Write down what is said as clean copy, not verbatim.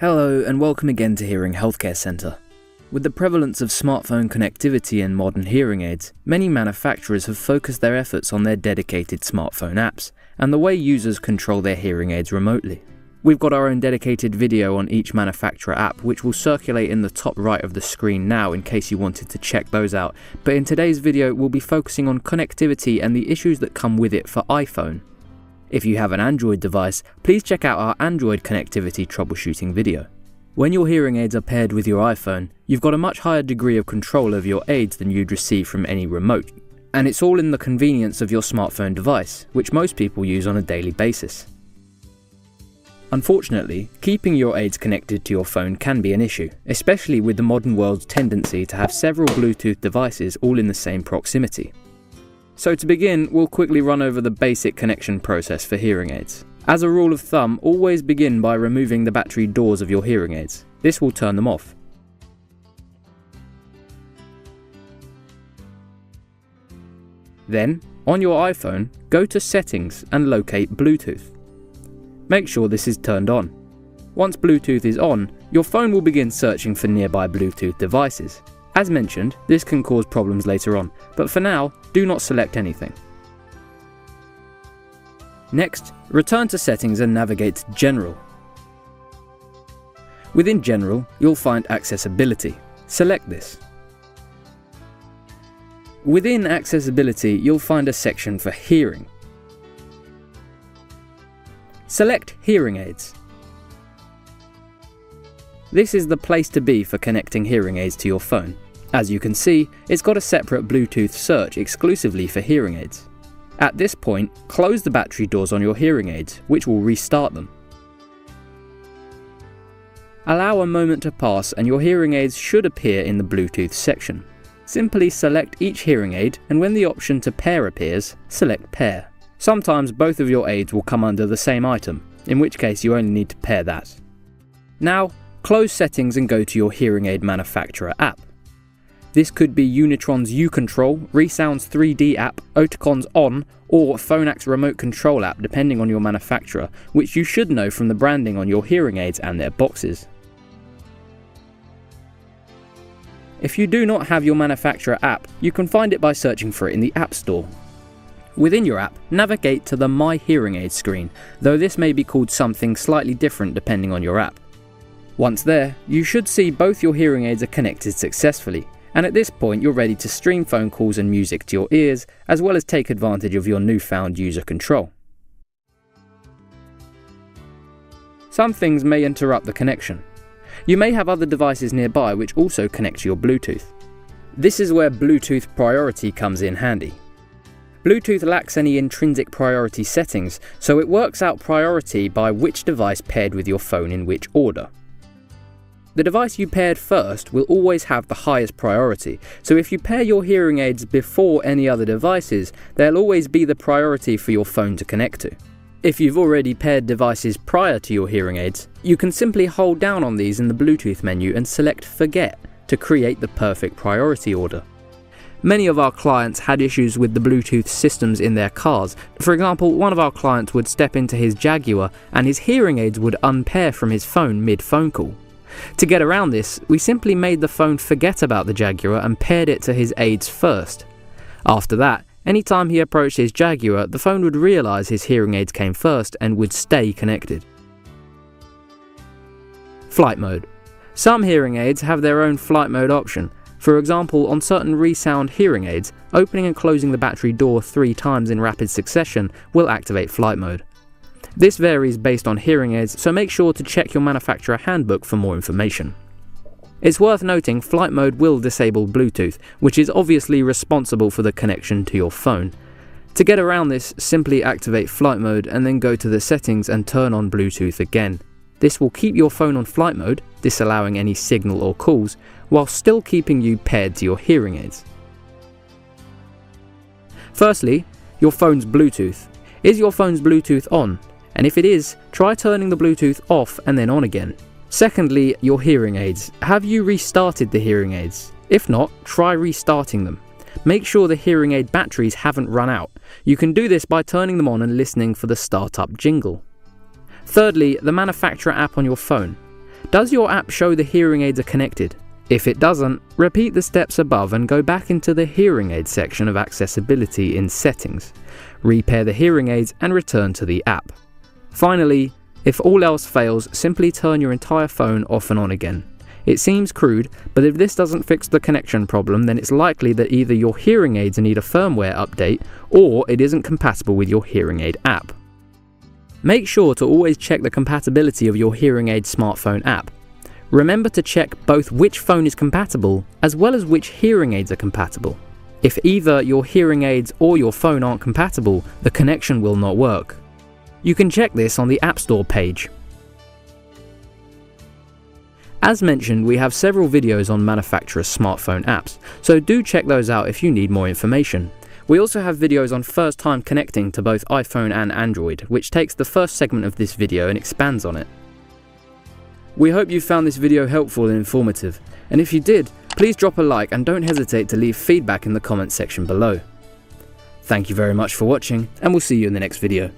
Hello and welcome again to Hearing Healthcare Centre. With the prevalence of smartphone connectivity and modern hearing aids, many manufacturers have focused their efforts on their dedicated smartphone apps and the way users control their hearing aids remotely. We've got our own dedicated video on each manufacturer app which will circulate in the top right of the screen now in case you wanted to check those out, but in today's video we'll be focusing on connectivity and the issues that come with it for iPhone. If you have an Android device, please check out our Android connectivity troubleshooting video. When your hearing aids are paired with your iPhone, you've got a much higher degree of control over your aids than you'd receive from any remote. And it's all in the convenience of your smartphone device, which most people use on a daily basis. Unfortunately, keeping your aids connected to your phone can be an issue, especially with the modern world's tendency to have several Bluetooth devices all in the same proximity. So to begin, we'll quickly run over the basic connection process for hearing aids. As a rule of thumb, always begin by removing the battery doors of your hearing aids. This will turn them off. Then, on your iPhone, go to Settings and locate Bluetooth. Make sure this is turned on. Once Bluetooth is on, your phone will begin searching for nearby Bluetooth devices. As mentioned, this can cause problems later on, but for now, do not select anything. Next, return to Settings and navigate to General. Within General, you'll find Accessibility. Select this. Within Accessibility, you'll find a section for Hearing. Select Hearing Aids. This is the place to be for connecting hearing aids to your phone. As you can see, it's got a separate Bluetooth search exclusively for hearing aids. At this point, close the battery doors on your hearing aids, which will restart them. Allow a moment to pass and your hearing aids should appear in the Bluetooth section. Simply select each hearing aid and when the option to pair appears, select Pair. Sometimes both of your aids will come under the same item, in which case you only need to pair that. Now, close Settings and go to your hearing aid manufacturer app. This could be Unitron's U-Control, Resound's 3D app, Oticon's On, or Phonax remote control app depending on your manufacturer, which you should know from the branding on your hearing aids and their boxes. If you do not have your manufacturer app, you can find it by searching for it in the App Store. Within your app, navigate to the My Hearing Aid screen, though this may be called something slightly different depending on your app. Once there, you should see both your hearing aids are connected successfully, and at this point you're ready to stream phone calls and music to your ears, as well as take advantage of your newfound user control. Some things may interrupt the connection. You may have other devices nearby which also connect to your Bluetooth. This is where Bluetooth priority comes in handy. Bluetooth lacks any intrinsic priority settings, so it works out priority by which device paired with your phone in which order. The device you paired first will always have the highest priority, so if you pair your hearing aids before any other devices, they'll always be the priority for your phone to connect to. If you've already paired devices prior to your hearing aids, you can simply hold down on these in the Bluetooth menu and select Forget to create the perfect priority order. Many of our clients had issues with the Bluetooth systems in their cars. For example, one of our clients would step into his Jaguar and his hearing aids would unpair from his phone mid-phone call. To get around this, we simply made the phone forget about the Jaguar and paired it to his aids first. After that, anytime he approached his Jaguar, the phone would realise his hearing aids came first and would stay connected. Flight mode. Some hearing aids have their own flight mode option. For example, on certain Resound hearing aids, opening and closing the battery door 3 times in rapid succession will activate flight mode. This varies based on hearing aids, so make sure to check your manufacturer handbook for more information. It's worth noting flight mode will disable Bluetooth, which is obviously responsible for the connection to your phone. To get around this, simply activate flight mode and then go to the settings and turn on Bluetooth again. This will keep your phone on flight mode, disallowing any signal or calls, while still keeping you paired to your hearing aids. Firstly, your phone's Bluetooth. Is your phone's Bluetooth on? And if it is, try turning the Bluetooth off and then on again. Secondly, your hearing aids. Have you restarted the hearing aids? If not, try restarting them. Make sure the hearing aid batteries haven't run out. You can do this by turning them on and listening for the startup jingle. Thirdly, the manufacturer app on your phone. Does your app show the hearing aids are connected? If it doesn't, repeat the steps above and go back into the hearing aid section of accessibility in Settings. Repair the hearing aids and return to the app. Finally, if all else fails, simply turn your entire phone off and on again. It seems crude, but if this doesn't fix the connection problem, then it's likely that either your hearing aids need a firmware update or it isn't compatible with your hearing aid app. Make sure to always check the compatibility of your hearing aid smartphone app. Remember to check both which phone is compatible as well as which hearing aids are compatible. If either your hearing aids or your phone aren't compatible, the connection will not work. You can check this on the App Store page. As mentioned, we have several videos on manufacturers' smartphone apps, so do check those out if you need more information. We also have videos on first time connecting to both iPhone and Android, which takes the first segment of this video and expands on it. We hope you found this video helpful and informative, and if you did, please drop a like and don't hesitate to leave feedback in the comments section below. Thank you very much for watching, and we'll see you in the next video.